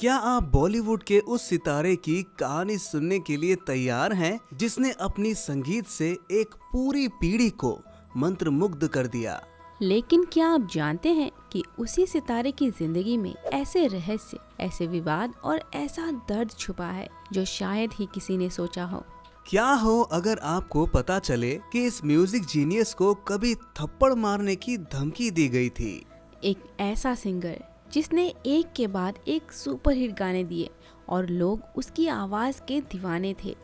क्या आप बॉलीवुड के उस सितारे की कहानी सुनने के लिए तैयार हैं जिसने अपनी संगीत से एक पूरी पीढ़ी को मंत्रमुग्ध कर दिया? लेकिन क्या आप जानते हैं कि उसी सितारे की जिंदगी में ऐसे रहस्य, ऐसे विवाद और ऐसा दर्द छुपा है जो शायद ही किसी ने सोचा हो। क्या हो अगर आपको पता चले कि इस म्यूजिक जीनियस को कभी थप्पड़ मारने की धमकी दी गई थी। एक ऐसा सिंगर जिसने एक के बाद एक सुपरहिट गाने दिए और लोग उसकी आवाज के दीवाने थे,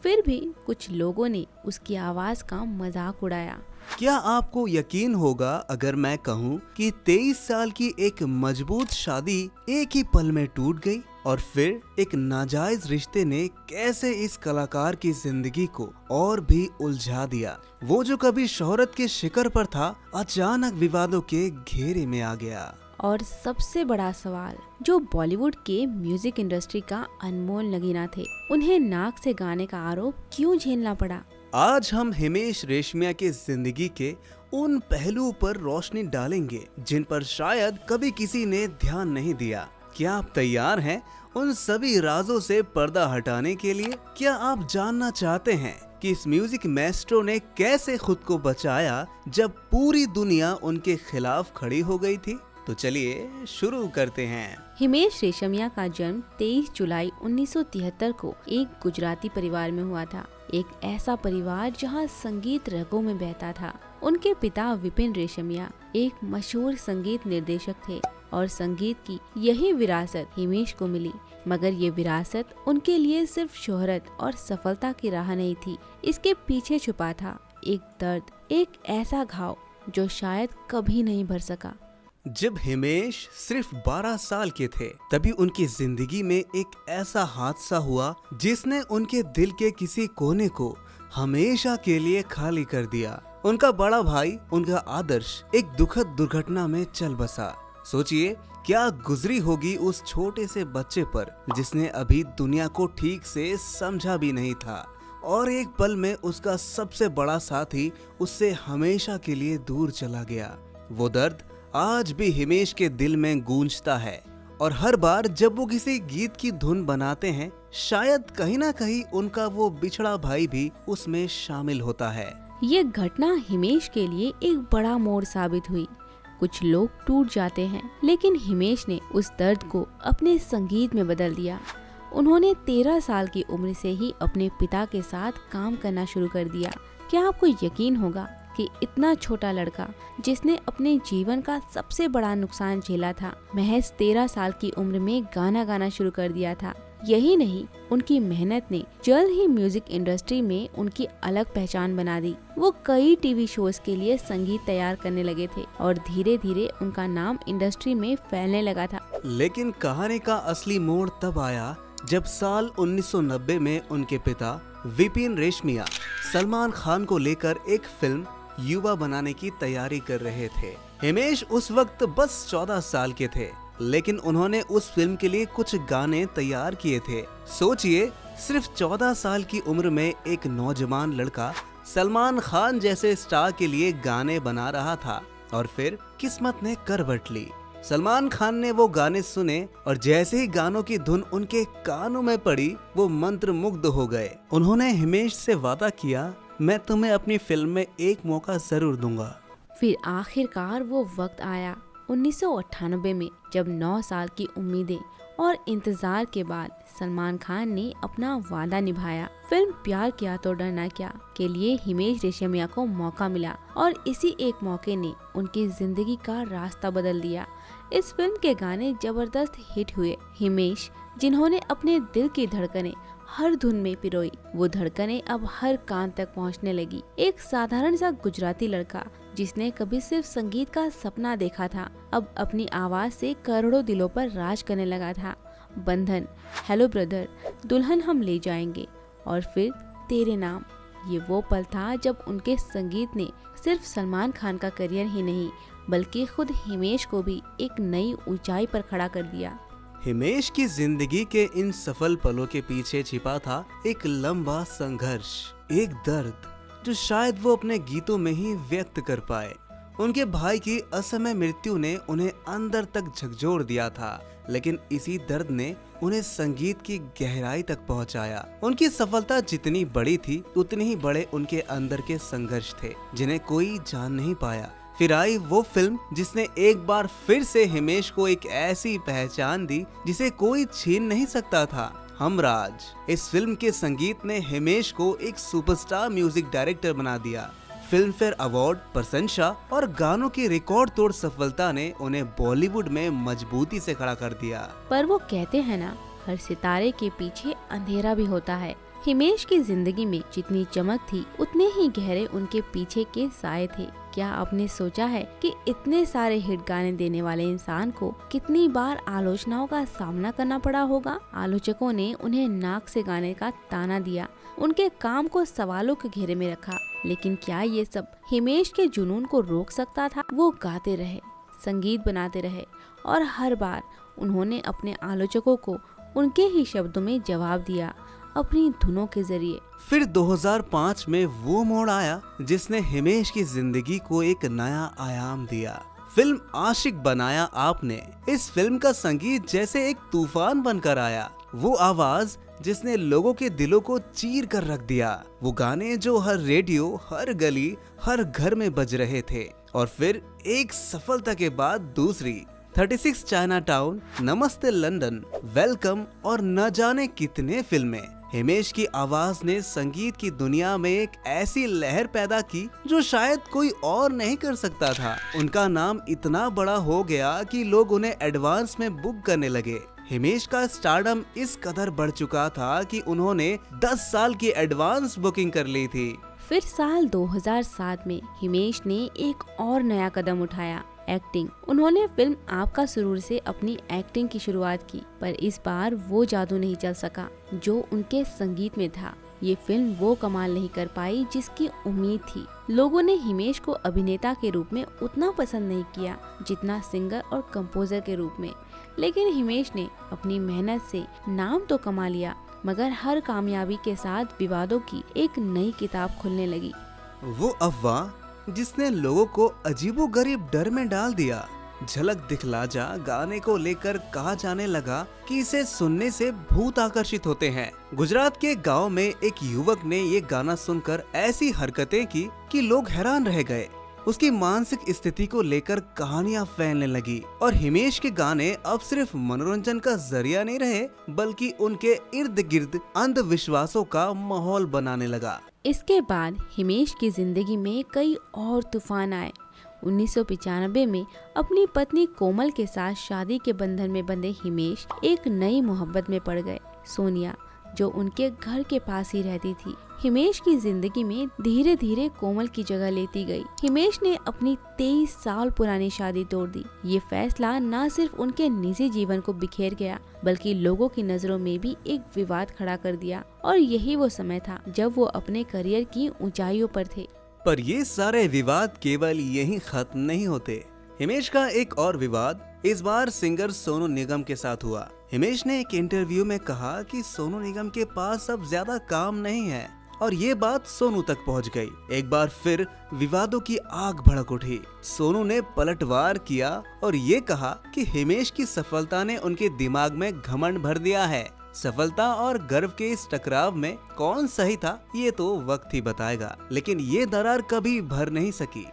फिर भी कुछ लोगों ने उसकी आवाज का मजाक उड़ाया। क्या आपको यकीन होगा अगर मैं कहूँ कि 23 साल की एक मजबूत शादी एक ही पल में टूट गई और फिर एक नाजायज रिश्ते ने कैसे इस कलाकार की जिंदगी को और भी उलझा दिया। वो जो कभी शोहरत के शिखर पर था, अचानक विवादों के घेरे में आ गया। और सबसे बड़ा सवाल, जो बॉलीवुड के म्यूजिक इंडस्ट्री का अनमोल नगीना थे, उन्हें नाक से गाने का आरोप क्यों झेलना पड़ा? आज हम हिमेश रेशमिया के जिंदगी के उन पहलुओं पर रोशनी डालेंगे जिन पर शायद कभी किसी ने ध्यान नहीं दिया। क्या आप तैयार हैं उन सभी राजों से पर्दा हटाने के लिए? क्या आप जानना चाहते हैं कि इस म्यूजिक मैस्ट्रो ने कैसे खुद को बचाया जब पूरी दुनिया उनके खिलाफ खड़ी हो गई थी? तो चलिए शुरू करते हैं। हिमेश रेशमिया का जन्म 23 जुलाई 1973 को एक गुजराती परिवार में हुआ था। एक ऐसा परिवार जहां संगीत रगों में बहता था। उनके पिता विपिन रेशमिया एक मशहूर संगीत निर्देशक थे और संगीत की यही विरासत हिमेश को मिली। मगर ये विरासत उनके लिए सिर्फ शोहरत और सफलता की राह नहीं थी। इसके पीछे छुपा था एक दर्द, एक ऐसा घाव जो शायद कभी नहीं भर सका। जब हिमेश सिर्फ 12 साल के थे, तभी उनकी जिंदगी में एक ऐसा हादसा हुआ जिसने उनके दिल के किसी कोने को हमेशा के लिए खाली कर दिया। उनका बड़ा भाई, उनका आदर्श, एक दुखद दुर्घटना में चल बसा। सोचिए क्या गुजरी होगी उस छोटे से बच्चे पर जिसने अभी दुनिया को ठीक से समझा भी नहीं था और एक पल में उसका सबसे बड़ा साथी उससे हमेशा के लिए दूर चला गया। वो दर्द आज भी हिमेश के दिल में गूंजता है और हर बार जब वो किसी गीत की धुन बनाते हैं, शायद कहीं ना कहीं उनका वो बिछड़ा भाई भी उसमें शामिल होता है। ये घटना हिमेश के लिए एक बड़ा मोड़ साबित हुई। कुछ लोग टूट जाते हैं, लेकिन हिमेश ने उस दर्द को अपने संगीत में बदल दिया। उन्होंने 13 साल की उम्र से ही अपने पिता के साथ काम करना शुरू कर दिया। क्या आपको यकीन होगा कि इतना छोटा लड़का जिसने अपने जीवन का सबसे बड़ा नुकसान झेला था, महज 13 साल की उम्र में गाना गाना शुरू कर दिया था। यही नहीं, उनकी मेहनत ने जल्द ही म्यूजिक इंडस्ट्री में उनकी अलग पहचान बना दी। वो कई टीवी शोज के लिए संगीत तैयार करने लगे थे और धीरे धीरे उनका नाम इंडस्ट्री में फैलने लगा था। लेकिन कहानी का असली मोड़ तब आया जब साल 1990 में उनके पिता विपिन रेशमिया सलमान खान को लेकर एक फिल्म युवा बनाने की तैयारी कर रहे थे। हिमेश उस वक्त बस 14 साल के थे, लेकिन उन्होंने उस फिल्म के लिए कुछ गाने तैयार किए थे। सोचिए, सिर्फ 14 साल की उम्र में एक नौजवान लड़का सलमान खान जैसे स्टार के लिए गाने बना रहा था और फिर किस्मत ने करवट ली। सलमान खान ने वो गाने सुने और जैसे ही गानों की धुन उनके कानों में पड़ी, वो मंत्रमुग्ध हो गए। उन्होंने हिमेश से वादा किया, मैं तुम्हें अपनी फिल्म में एक मौका जरूर दूंगा। फिर आखिरकार वो वक्त आया 1998 में, जब 9 साल की उम्मीदें और इंतजार के बाद सलमान खान ने अपना वादा निभाया। फिल्म प्यार किया तो डरना क्या के लिए हिमेश रेशमिया को मौका मिला और इसी एक मौके ने उनकी जिंदगी का रास्ता बदल दिया। इस फिल्म के गाने जबरदस्त हिट हुए। हिमेश, जिन्होंने अपने दिल की धड़कनें हर धुन में पिरोई, वो धड़कनें अब हर कान तक पहुंचने लगी। एक साधारण सा गुजराती लड़का जिसने कभी सिर्फ संगीत का सपना देखा था, अब अपनी आवाज से करोड़ों दिलों पर राज करने लगा था। बंधन, हेलो ब्रदर, दुल्हन हम ले जाएंगे और फिर तेरे नाम, ये वो पल था जब उनके संगीत ने सिर्फ सलमान खान का करियर ही नहीं, बल्कि खुद हिमेश को भी एक नई ऊंचाई पर खड़ा कर दिया। हिमेश की जिंदगी के इन सफल पलों के पीछे छिपा था एक लंबा संघर्ष, एक दर्द जो शायद वो अपने गीतों में ही व्यक्त कर पाए। उनके भाई की असमय मृत्यु ने उन्हें अंदर तक झकझोर दिया था, लेकिन इसी दर्द ने उन्हें संगीत की गहराई तक पहुंचाया। उनकी सफलता जितनी बड़ी थी उतने ही बड़े उनके अंदर के संघर्ष थे, जिन्हें कोई जान नहीं पाया। फिर आई वो फिल्म जिसने एक बार फिर से हिमेश को एक ऐसी पहचान दी जिसे कोई छीन नहीं सकता था, हमराज। इस फिल्म के संगीत ने हिमेश को एक सुपरस्टार म्यूजिक डायरेक्टर बना दिया। फिल्म फेयर अवार्ड, प्रशंसा और गानों की रिकॉर्ड तोड़ सफलता ने उन्हें बॉलीवुड में मजबूती से खड़ा कर दिया। पर वो कहते हैं ना, हर सितारे के पीछे अंधेरा भी होता है। हिमेश की जिंदगी में जितनी चमक थी उतने ही गहरे उनके पीछे के साए थे। क्या आपने सोचा है कि इतने सारे हिट गाने देने वाले इंसान को कितनी बार आलोचनाओं का सामना करना पड़ा होगा? आलोचकों ने उन्हें नाक से गाने का ताना दिया, उनके काम को सवालों के घेरे में रखा, लेकिन क्या ये सब हिमेश के जुनून को रोक सकता था? वो गाते रहे, संगीत बनाते रहे और हर बार उन्होंने अपने आलोचकों को उनके ही शब्दों में जवाब दिया, अपनी धुनों के जरिए। फिर 2005 में वो मोड़ आया जिसने हिमेश की जिंदगी को एक नया आयाम दिया। फिल्म आशिक बनाया आपने। इस फिल्म का संगीत जैसे एक तूफान बनकर आया। वो आवाज जिसने लोगों के दिलों को चीर कर रख दिया। वो गाने जो हर रेडियो, हर गली, हर घर में बज रहे थे। और फिर एक सफलता के बाद दूसरी, 36 चाइना टाउन, नमस्ते लंदन, वेलकम और न जाने कितने फिल्में। हिमेश की आवाज ने संगीत की दुनिया में एक ऐसी लहर पैदा की जो शायद कोई और नहीं कर सकता था। उनका नाम इतना बड़ा हो गया कि लोग उन्हें एडवांस में बुक करने लगे। हिमेश का स्टारडम इस कदर बढ़ चुका था कि उन्होंने 10 साल की एडवांस बुकिंग कर ली थी। फिर साल 2007 में हिमेश ने एक और नया कदम उठाया, एक्टिंग। उन्होंने फिल्म आपका सुरूर से अपनी एक्टिंग की शुरुआत की, पर इस बार वो जादू नहीं चल सका जो उनके संगीत में था। ये फिल्म वो कमाल नहीं कर पाई जिसकी उम्मीद थी। लोगों ने हिमेश को अभिनेता के रूप में उतना पसंद नहीं किया जितना सिंगर और कंपोजर के रूप में, लेकिन हिमेश ने अपनी मेहनत से नाम तो कमा लिया, मगर हर कामयाबी के साथ विवादों की एक नई किताब खुलने लगी। वो अफवाह जिसने लोगों को अजीबोगरीब डर में डाल दिया। झलक दिखला जा गाने को लेकर कहा जाने लगा कि इसे सुनने से भूत आकर्षित होते हैं। गुजरात के गांव में एक युवक ने ये गाना सुनकर ऐसी हरकतें की कि लोग हैरान रह गए। उसकी मानसिक स्थिति को लेकर कहानियां फैलने लगी और हिमेश के गाने अब सिर्फ मनोरंजन का जरिया नहीं रहे, बल्कि उनके इर्द गिर्द अंधविश्वासों का माहौल बनाने लगा। इसके बाद हिमेश की जिंदगी में कई और तूफान आए। 1995 में अपनी पत्नी कोमल के साथ शादी के बंधन में बंधे हिमेश एक नई मोहब्बत में पड़ गए, सोनिया, जो उनके घर के पास ही रहती थी। हिमेश की जिंदगी में धीरे धीरे कोमल की जगह लेती गई। हिमेश ने अपनी 23 साल पुरानी शादी तोड़ दी। ये फैसला न सिर्फ उनके निजी जीवन को बिखेर गया, बल्कि लोगों की नजरों में भी एक विवाद खड़ा कर दिया। और यही वो समय था जब वो अपने करियर की ऊंचाइयों पर थे। पर ये सारे विवाद केवल यहीं खत्म नहीं होते। हिमेश का एक और विवाद इस बार सिंगर सोनू निगम के साथ हुआ। हिमेश ने एक इंटरव्यू में कहा कि सोनू निगम के पास अब ज्यादा काम नहीं है और ये बात सोनू तक पहुंच गई। एक बार फिर विवादों की आग भड़क उठी। सोनू ने पलटवार किया और ये कहा कि हिमेश की सफलता ने उनके दिमाग में घमंड भर दिया है। सफलता और गर्व के इस टकराव में कौन सही था ये तो वक्त ही बताएगा, लेकिन ये दरार कभी भर नहीं सकी।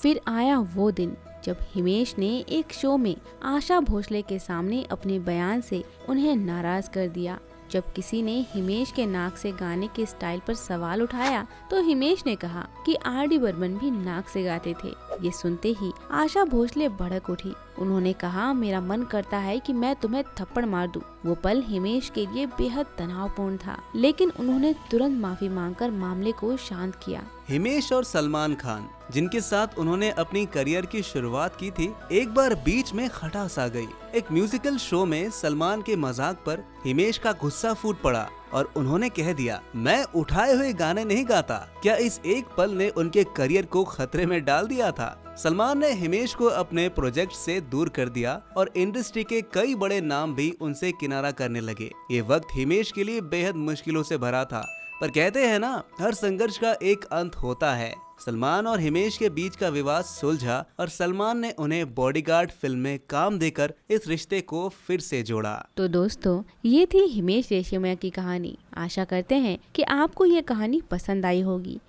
फिर आया वो दिन जब हिमेश ने एक शो में आशा भोसले के सामने अपने बयान से उन्हें नाराज कर दिया। जब किसी ने हिमेश के नाक से गाने के स्टाइल पर सवाल उठाया तो हिमेश ने कहा कि आर.डी. बर्मन भी नाक से गाते थे। ये सुनते ही आशा भोसले भड़क उठी। उन्होंने कहा, मेरा मन करता है कि मैं तुम्हें थप्पड़ मार दूं। वो पल हिमेश के लिए बेहद तनावपूर्ण था, लेकिन उन्होंने तुरंत माफी मांगकर मामले को शांत किया। हिमेश और सलमान खान, जिनके साथ उन्होंने अपनी करियर की शुरुआत की थी, एक बार बीच में खटास आ गई। एक म्यूजिकल शो में सलमान के मजाक पर हिमेश का गुस्सा फूट पड़ा और उन्होंने कह दिया, मैं उठाए हुए गाने नहीं गाता। क्या इस एक पल ने उनके करियर को खतरे में डाल दिया था? सलमान ने हिमेश को अपने प्रोजेक्ट से दूर कर दिया और इंडस्ट्री के कई बड़े नाम भी उनसे किनारा करने लगे। ये वक्त हिमेश के लिए बेहद मुश्किलों से भरा था, पर कहते हैं ना, हर संघर्ष का एक अंत होता है। सलमान और हिमेश के बीच का विवाद सुलझा और सलमान ने उन्हें बॉडीगार्ड फिल्म में काम देकर इस रिश्ते को फिर से जोड़ा। तो दोस्तों, ये थी हिमेश रेशमिया की कहानी। आशा करते हैं कि आपको ये कहानी पसंद आई होगी।